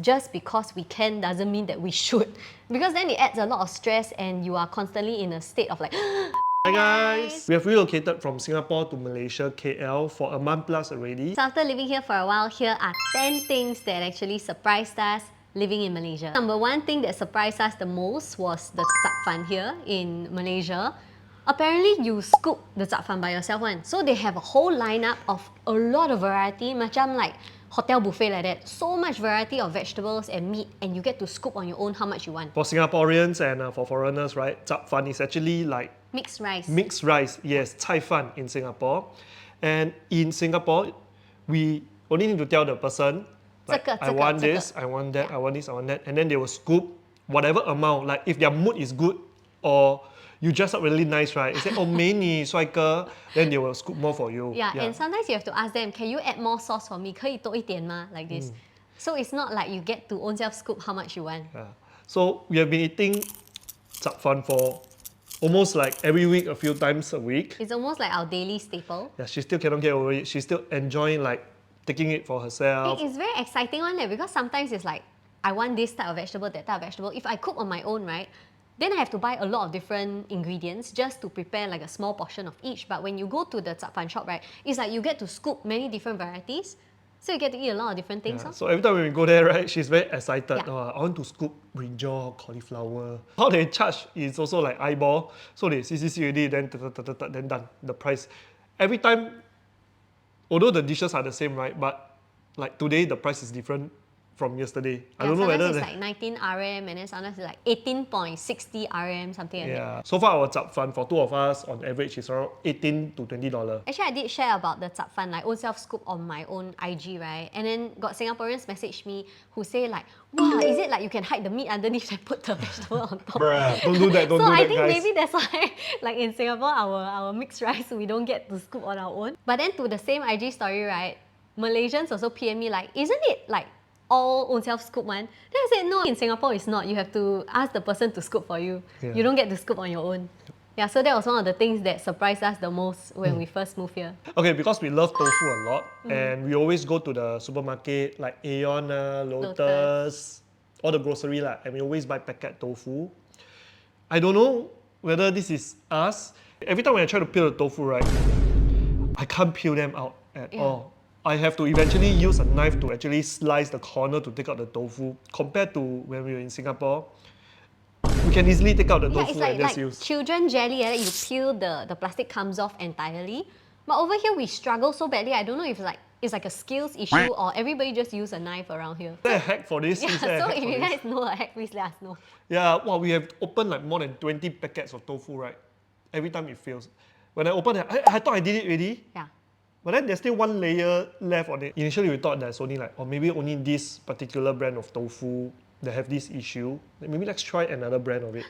just because we can doesn't mean that we should. Because then it adds a lot of stress and you are constantly in a state of like, Hi guys! We have relocated from Singapore to Malaysia, KL for a month plus already. So after living here for a while, here are 10 things that actually surprised us living in Malaysia. Number one thing that surprised us the most was the zap fan here in Malaysia. Apparently, you scoop the zap fan by yourself one. So they have a whole lineup of a lot of variety, macam like hotel buffet like that. So much variety of vegetables and meat, and you get to scoop on your own how much you want. For Singaporeans and for foreigners, right, zap fan is actually like Mixed rice. Mixed rice, yes, cai fan in Singapore. And in Singapore, we only need to tell the person, like, I want this, I want that, I want this, I want that, and then they will scoop whatever amount. Like if their mood is good or you dress up really nice, right? You say, oh, 美女帅哥, then they will scoop more for you. Yeah, and sometimes you have to ask them, can you add more sauce for me? 可以多一点吗? Like this. So it's not like you get to own self scoop how much you want. Yeah. So we have been eating zap fan for almost like every week, a few times a week. It's almost like our daily staple. Yeah, she still cannot get over it. She's still enjoying like taking it for herself. It's very exciting one because sometimes it's like, I want this type of vegetable, that type of vegetable. If I cook on my own, right, then I have to buy a lot of different ingredients just to prepare like a small portion of each. But when you go to the zap fan shop, right, it's like you get to scoop many different varieties. So you get to eat a lot of different things. Yeah. So every time when we go there, right, she's very excited. Yeah. Oh, I want to scoop brinjal, cauliflower. How they charge is also like eyeball. So they see already, then done. The price. Every time, although the dishes are the same, right, but like today the price is different from yesterday. I don't know whether it's like 19 RM and then sometimes it's like 18.60 RM, something like that. Yeah. So far our zap fan for two of us on average is around $18 to $20. Actually, I did share about the zap fan, like own self scoop on my own IG, right? And then got Singaporeans message me who say like, wow, is it like you can hide the meat underneath and put the vegetable on top? Bruh, don't do that, don't do that, guys. So I think maybe that's why, like in Singapore, our mixed rice, we don't get to scoop on our own. But then to the same IG story, right, Malaysians also PM me like, isn't it like all own self scoop one? Then I said, no, in Singapore it's not. You have to ask the person to scoop for you. Yeah. You don't get to scoop on your own. Yeah, so that was one of the things that surprised us the most when we first moved here. Okay, because we love tofu a lot and we always go to the supermarket like Aeon, Lotus, all the grocery and we always buy packet tofu. I don't know whether this is us. Every time when I try to peel the tofu, right, I can't peel them out at all. I have to eventually use a knife to actually slice the corner to take out the tofu. Compared to when we were in Singapore, we can easily take out the tofu it's like, and just use. children jelly, you peel the plastic comes off entirely. But over here we struggle so badly. I don't know if it's like a skills issue or everybody just use a knife around here. Is there a hack for this? Yeah, so if you guys know a hack, please let us know. Yeah, well, we have opened like more than 20 packets of tofu, right? Every time it fails. When I opened it, I thought I did it already. Yeah. But then there's still one layer left on it. Initially we thought there's only like, or maybe only this particular brand of tofu that have this issue. Maybe let's try another brand of it.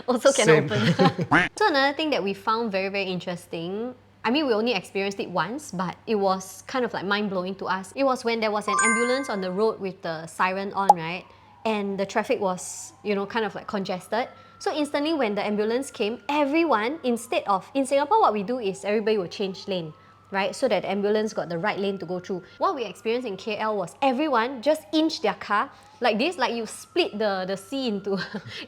Also cannot open. So another thing that we found very, very interesting, I mean, we only experienced it once, but it was kind of like mind-blowing to us. It was when there was an ambulance on the road with the siren on, right? And the traffic was, you know, kind of like congested. So instantly when the ambulance came, everyone, instead of, in Singapore what we do is everybody will change lane, right? So that the ambulance got the right lane to go through. What we experienced in KL was everyone just inched their car like this, like you split the sea into,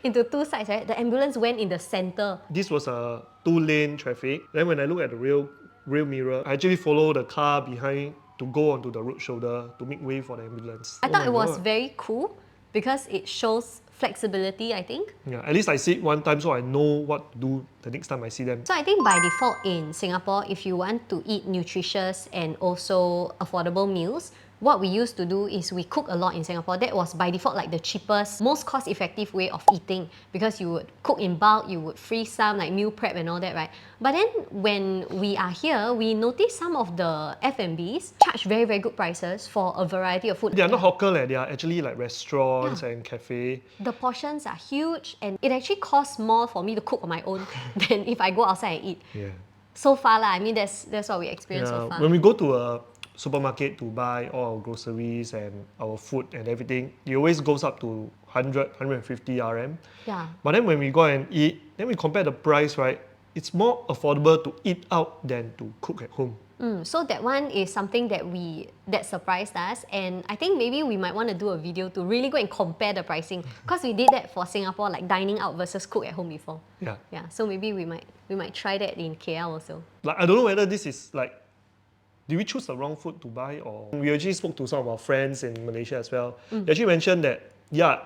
into two sides, right? The ambulance went in the center. This was a 2-lane traffic. Then when I look at the real mirror, I actually follow the car behind to go onto the road shoulder to make way for the ambulance. I thought it was very cool because it shows flexibility, I think. Yeah, at least I see it one time so I know what to do the next time I see them. So I think by default in Singapore, if you want to eat nutritious and also affordable meals, what we used to do is we cook a lot in Singapore. That was by default like the cheapest, most cost-effective way of eating because you would cook in bulk, you would freeze some, like meal prep and all that, right? But then when we are here, we notice some of the F&Bs charge very, very good prices for a variety of food. They are not hawker, they are actually like restaurants and cafe. The portions are huge and it actually costs more for me to cook on my own than if I go outside and eat. Yeah. So far, I mean, that's what we experienced so far. When we go to a supermarket to buy all our groceries and our food and everything, it always goes up to 100, 150 RM. Yeah. But then when we go and eat, then we compare the price, right? It's more affordable to eat out than to cook at home. So that one is something that surprised us, and I think maybe we might want to do a video to really go and compare the pricing, because we did that for Singapore, like dining out versus cook at home before. Yeah. So maybe we might try that in KL also. Like, I don't know whether this is like, did we choose the wrong food to buy, or we actually spoke to some of our friends in Malaysia as well. They actually mentioned that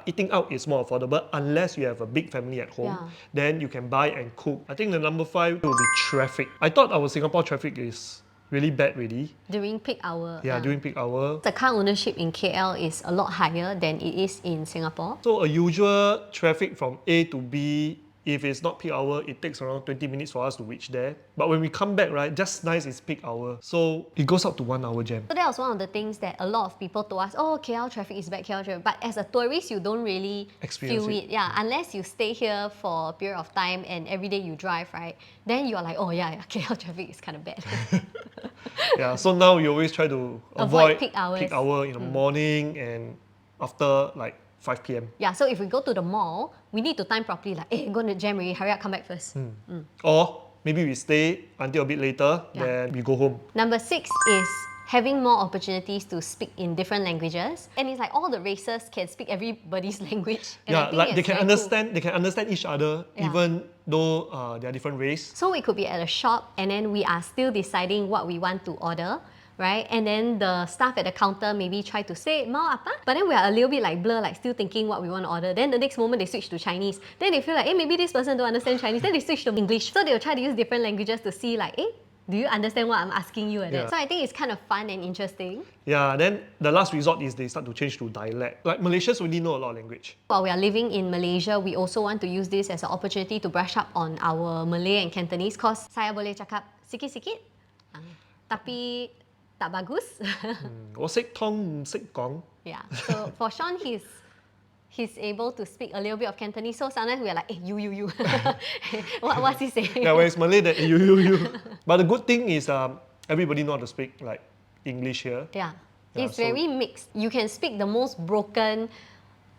eating out is more affordable unless you have a big family at home. Then you can buy and cook. I think the number 5 will be traffic. I thought our Singapore traffic is really bad really. During peak hour. During peak hour. The car ownership in KL is a lot higher than it is in Singapore. So a usual traffic from A to B, if it's not peak hour, it takes around 20 minutes for us to reach there. But when we come back, right, just nice it's peak hour. So it goes up to 1 hour jam. So that was one of the things that a lot of people told us, oh, KL traffic is bad, KL traffic. But as a tourist, you don't really feel it. Unless you stay here for a period of time and every day you drive, right? Then you're like, oh yeah, KL traffic is kind of bad. So now we always try to avoid peak hours. Peak hour in the morning and after like 5 p.m. So if we go to the mall, we need to time properly, like, hey, go to the jam already, hurry up, come back first. Or maybe we stay until a bit later, then we go home. Number 6 is having more opportunities to speak in different languages. And it's like all the races can speak everybody's language. And I think like they can understand, cool. they can understand each other even though they are different race. So we could be at a shop and then we are still deciding what we want to order. Right? And then the staff at the counter maybe try to say mau apa, but then we are a little bit like blur, like still thinking what we want to order. Then the next moment they switch to Chinese. Then they feel like, hey, maybe this person don't understand Chinese. Then they switch to English. So they'll try to use different languages to see like, hey, do you understand what I'm asking you? So I think it's kind of fun and interesting. Then the last resort is they start to change to dialect. Like Malaysians really know a lot of language. While we are living in Malaysia, we also want to use this as an opportunity to brush up on our Malay and Cantonese, because saya boleh cakap sikit-sikit, tapi tak bagus. 我識通唔識講. So for Sean, he's able to speak a little bit of Cantonese. So sometimes we are like, hey, you. What's he saying? When it's Malay, that you. But the good thing is everybody know how to speak like English here. It's very mixed. You can speak the most broken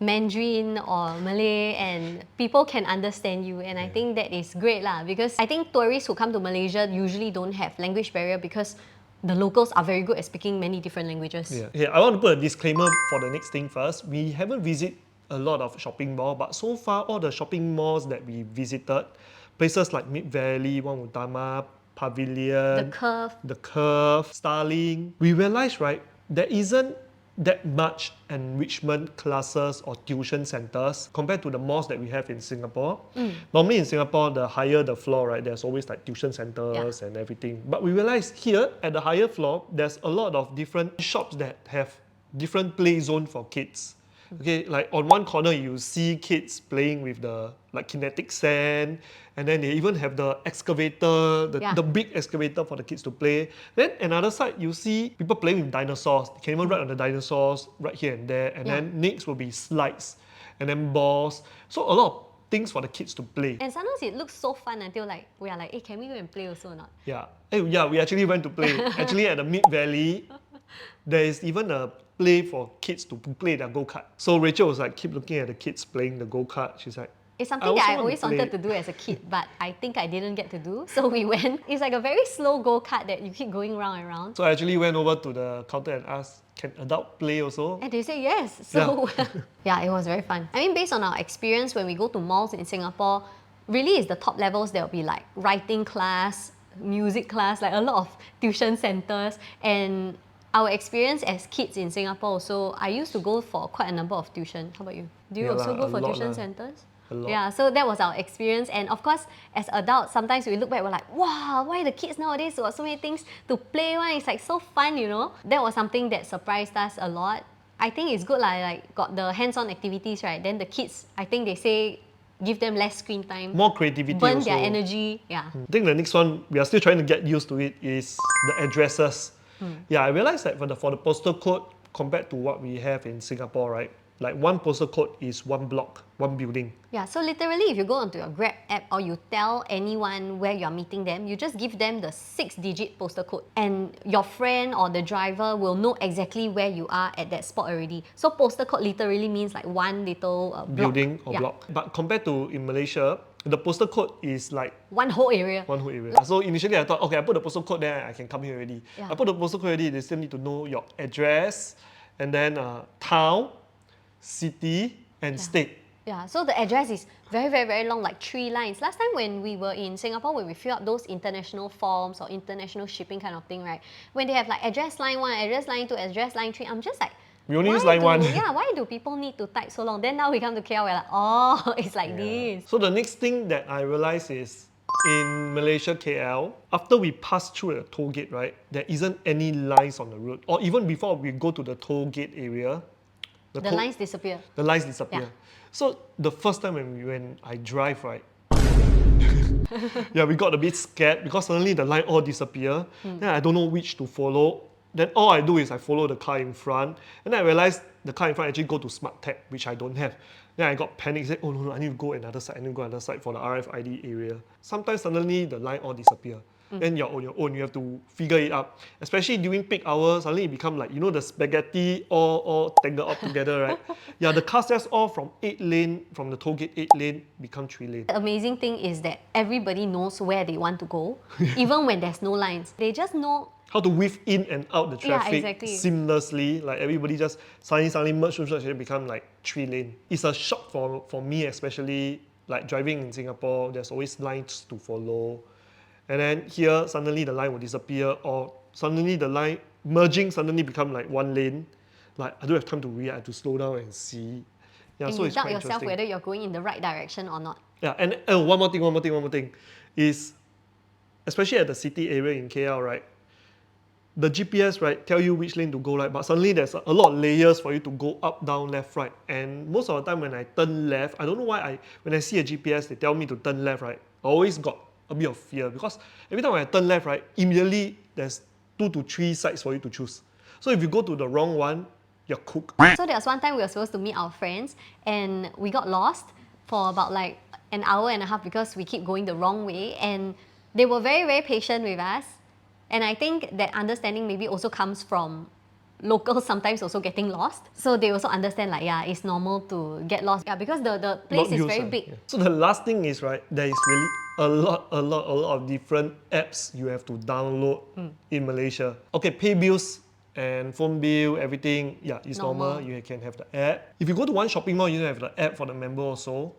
Mandarin or Malay and people can understand you, and I think that is great lah, because I think tourists who come to Malaysia usually don't have language barrier because the locals are very good at speaking many different languages. I want to put a disclaimer for the next thing first. We haven't visited a lot of shopping malls, but so far all the shopping malls that we visited, places like Mid Valley, One Utama, Pavilion, The Curve, Starling, we realized, right, there isn't that much enrichment classes or tuition centers compared to the malls that we have in Singapore. Normally in Singapore, the higher the floor, right, there's always like tuition centers and everything. But we realized here at the higher floor, there's a lot of different shops that have different play zone for kids. Okay, like on one corner you see kids playing with the like kinetic sand, and then they even have the excavator, the big excavator for the kids to play. Then another side you see people playing with dinosaurs. They can even ride on the dinosaurs right here and there. And then next will be slides, and then balls. So a lot of things for the kids to play. And sometimes it looks so fun until like we are like, hey, can we go and play also or not? We actually went to play. Actually at the Mid Valley, there is even a play for kids to play their go-kart. So Rachel was like, keep looking at the kids playing the go-kart. She's like, it's something that I always wanted to do as a kid, but I think I didn't get to do. So we went. It's like a very slow go-kart that you keep going round and round. So I actually went over to the counter and asked, can adult play also? And they say yes. So it was very fun. I mean, based on our experience when we go to malls in Singapore, really it's the top levels. There will be like writing class, music class, like a lot of tuition centers. And our experience as kids in Singapore, so I used to go for quite a number of tuition. How about you? Do you also go for tuition centers? So that was our experience. And of course, as adults, sometimes we look back, we're like, wow, why the kids nowadays got so many things to play? It's like so fun, you know? That was something that surprised us a lot. I think it's good, like got the hands-on activities, right? Then the kids, I think they say, give them less screen time. More creativity burn also. Their energy, I think the next one, we are still trying to get used to it, is the addresses. I realized that for the postal code, compared to what we have in Singapore, right? Like one postal code is one block, one building. So literally if you go onto your Grab app or you tell anyone where you're meeting them, you just give them the 6-digit postal code and your friend or the driver will know exactly where you are at that spot already. So postal code literally means like one little building or block. But compared to in Malaysia, the postal code is like One whole area. one whole area. So initially I thought, okay, I put the postal code there, I can come here already. Yeah. I put the postal code already, they still need to know your address, and then town, city, and state. Yeah, so the address is very, very, very long, like 3 lines. Last time when we were in Singapore, when we fill up those international forms or international shipping kind of thing, right? When they have like address line 1, address line 2, address line 3, I'm just like, We only use line 1. Yeah, why do people need to type so long? Then now we come to KL, we're like, oh, it's like this. So the next thing that I realized is in Malaysia, KL, after we pass through the toll gate, right, there isn't any lines on the road. Or even before we go to the toll gate area, The lines disappear. The lines disappear. Yeah. So the first time when I drive, right, yeah, we got a bit scared because suddenly the line all disappear. Then I don't know which to follow. Then all I do is I follow the car in front, and then I realized the car in front actually go to Smart Tag, which I don't have. Then I got panicked, said, oh no, I need to go another side, I need to go another side for the RFID area. Sometimes suddenly the line all disappear. Then you're on your own, you have to figure it out. Especially during peak hours, suddenly it become like, you know, the spaghetti all tangled up together, right? Yeah, the cars just all from 8 lane, from the toll gate 8 lane, become 3 lane. The amazing thing is that everybody knows where they want to go, even when there's no lines. They just know How to weave in and out the traffic exactly. seamlessly. Like everybody just suddenly merge, and become like 3 lane. It's a shock for me, especially like driving in Singapore. There's always lines to follow. And then here, suddenly the line will disappear, or suddenly the line merging suddenly become like 1 lane. Like I don't have time to react, I have to slow down and see. Yeah, and so you it's doubt quite yourself interesting. whether you're going in the right direction or not. Yeah, and one more thing is, especially at the city area in KL, right? The GPS, right, tell you which lane to go, right? But suddenly there's a lot of layers for you to go up, down, left, right. And most of the time when I turn left, I don't know why when I see a GPS, they tell me to turn left, right? I always got a bit of fear because every time when I turn left, right, immediately there's 2 to 3 sides for you to choose. So if you go to the wrong one, you're cooked. So there was one time we were supposed to meet our friends and we got lost for about like an hour and a half because we keep going the wrong way, and they were very, very patient with us. And I think that understanding maybe also comes from locals sometimes also getting lost. So they also understand like, yeah, it's normal to get lost. Yeah, because the place Not is used, very right? big. Yeah. So the last thing is, right, there is really a lot of different apps you have to download in Malaysia. Okay, pay bills and phone bill, everything, yeah, it's normal. You can have the app. If you go to one shopping mall, you have the app for the member also.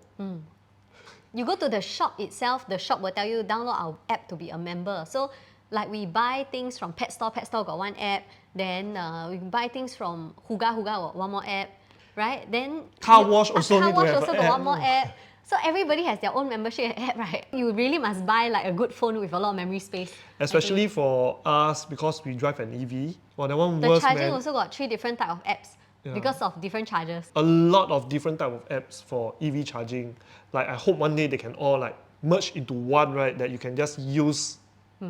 You go to the shop itself, the shop will tell you download our app to be a member. So like we buy things from pet store got one app. Then we buy things from Huga got one more app, right? Then Car wash also car need to wash have also an got app. one more app. So everybody has their own membership app, right? You really must buy like a good phone with a lot of memory space. Especially for us, because we drive an EV. Well, that one The worse, charging man. also got 3 different type of apps because of different chargers. A lot of different type of apps for EV charging. Like I hope one day they can all like merge into one, right? That you can just use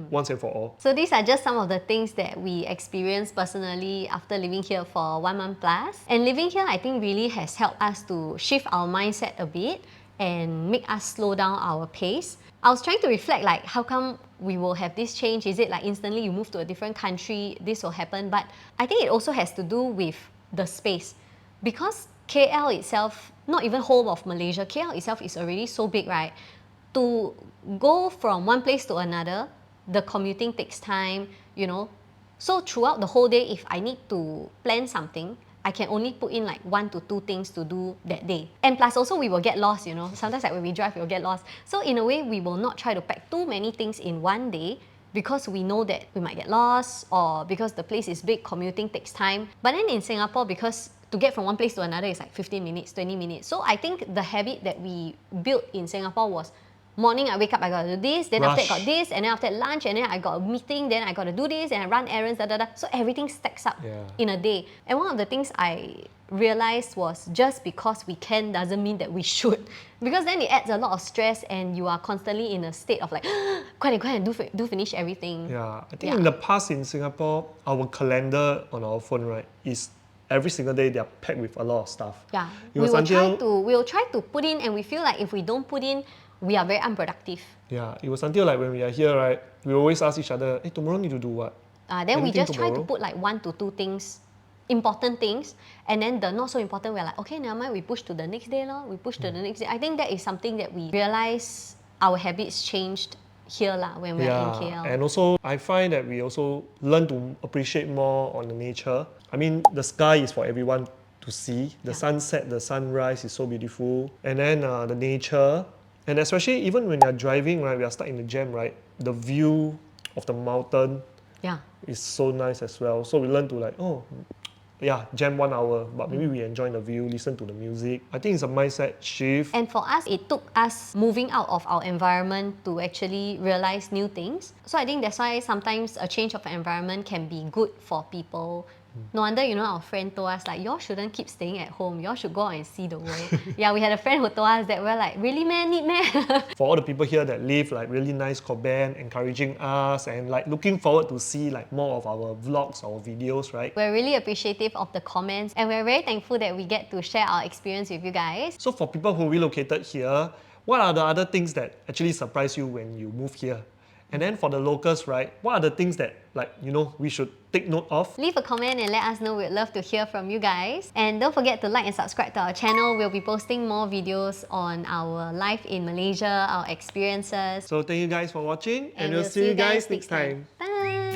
once and for all. So these are just some of the things that we experienced personally after living here for 1 month plus. And living here, I think really has helped us to shift our mindset a bit and make us slow down our pace. I was trying to reflect like how come we will have this change? Is it like instantly you move to a different country, this will happen? But I think it also has to do with the space. Because KL itself, not even whole of Malaysia, KL itself is already so big, right? To go from one place to another, the commuting takes time, you know. So throughout the whole day, if I need to plan something, I can only put in like 1 to 2 things to do that day. And plus also we will get lost, you know. Sometimes like when we drive, we'll get lost. So in a way, we will not try to pack too many things in one day because we know that we might get lost or because the place is big, commuting takes time. But then in Singapore, because to get from one place to another is like 15 minutes, 20 minutes. So I think the habit that we built in Singapore was morning I wake up, I gotta do this, then after that got this, and then after that lunch, and then I got a meeting, then I gotta do this, and I run errands, So everything stacks up in a day. And one of the things I realized was just because we can doesn't mean that we should. Because then it adds a lot of stress and you are constantly in a state of like, go ahead, do finish everything. Yeah, I think in the past in Singapore, our calendar on our phone, right, is every single day they are packed with a lot of stuff. Yeah, It was we'll try to put in, and we feel like if we don't put in, we are very unproductive. Yeah, it was until like when we are here, right, we always ask each other, hey, tomorrow need to do what? Then we just try to tomorrow? put like 1 to 2 things important things, and then the not so important, we're like, okay, never mind, we push to the next day lor, we push to the next day. I think that is something that we realize our habits changed here lah when we're in KL. And also I find that we also learn to appreciate more on the nature. I mean, the sky is for everyone to see. The sunset, the sunrise is so beautiful. And then the nature. And especially even when you're driving, right, we are stuck in the jam, right? The view of the mountain is so nice as well. So we learn to like, oh, yeah, jam 1 hour, but maybe we enjoy the view, listen to the music. I think it's a mindset shift. And for us, it took us moving out of our environment to actually realize new things. So I think that's why sometimes a change of environment can be good for people. No wonder, you know, our friend told us like, y'all shouldn't keep staying at home. Y'all should go out and see the world. Yeah, we had a friend who told us that. We're like, really man, need man? For all the people here that live like really nice comment, encouraging us and like looking forward to see like more of our vlogs, our videos, right? We're really appreciative of the comments, and we're very thankful that we get to share our experience with you guys. So for people who relocated here, what are the other things that actually surprise you when you move here? And then for the locals, right, what are the things that, like, you know, we should take note of? Leave a comment and let us know. We'd love to hear from you guys. And don't forget to like and subscribe to our channel. We'll be posting more videos on our life in Malaysia, our experiences. So thank you guys for watching, and we'll see you guys next time. Bye!